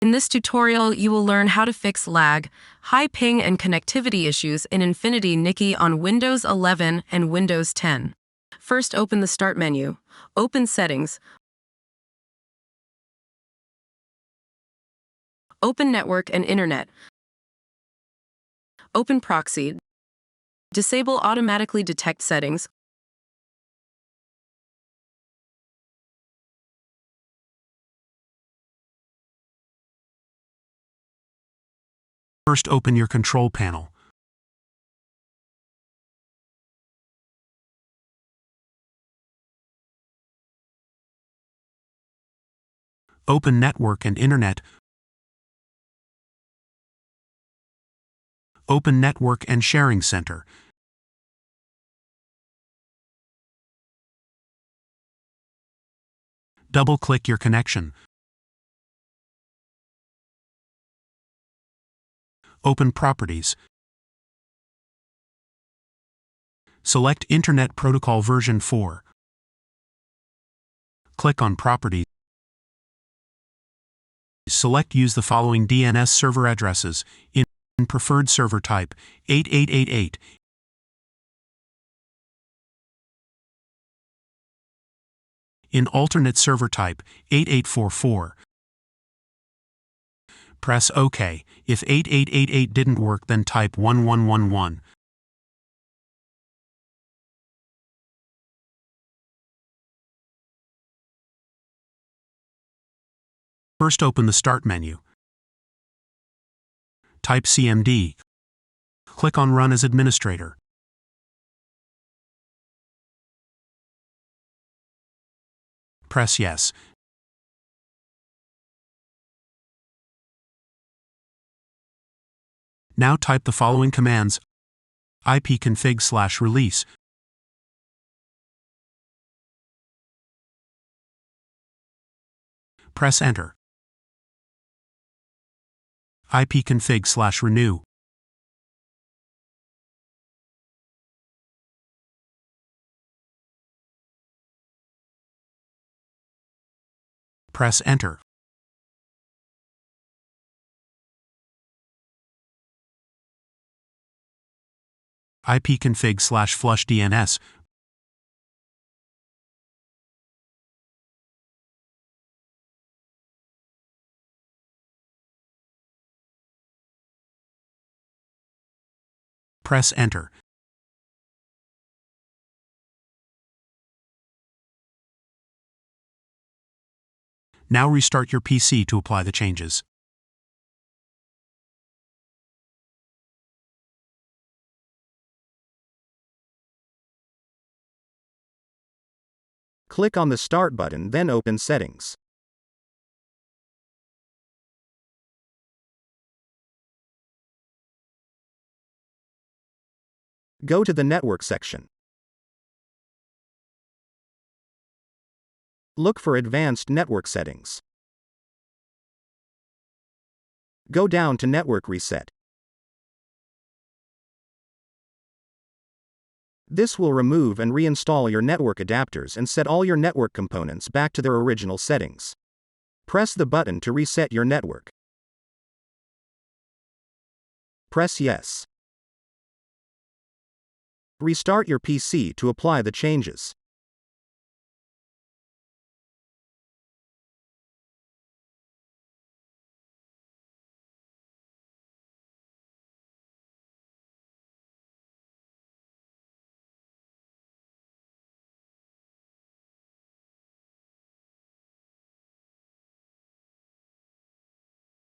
In this tutorial, you will learn how to fix lag, high ping and connectivity issues in Infinity Nikki on Windows 11 and Windows 10. First, open the Start menu, open Settings, open Network and Internet, open Proxy, disable Automatically Detect Settings, First, open your control panel. Open Network and Internet. Open Network and Sharing Center. Double-click your connection. Open Properties. Select Internet Protocol version 4. Click on Properties. Select Use the following DNS server addresses in preferred server type 8888. In alternate server type 8844. Press OK. If 8888 didn't work, then type 1111. First, open the Start menu. Type CMD. Click on Run as Administrator. Press Yes. Now type the following commands: ipconfig/release. Press Enter. ipconfig/renew. Press Enter. ipconfig/flush DNS. Press Enter. Now restart your PC to apply the changes. Click on the Start button, then open Settings. Go to the Network section. Look for Advanced Network Settings. Go down to Network Reset. This will remove and reinstall your network adapters and set all your network components back to their original settings. Press the button to reset your network. Press Yes. Restart your PC to apply the changes.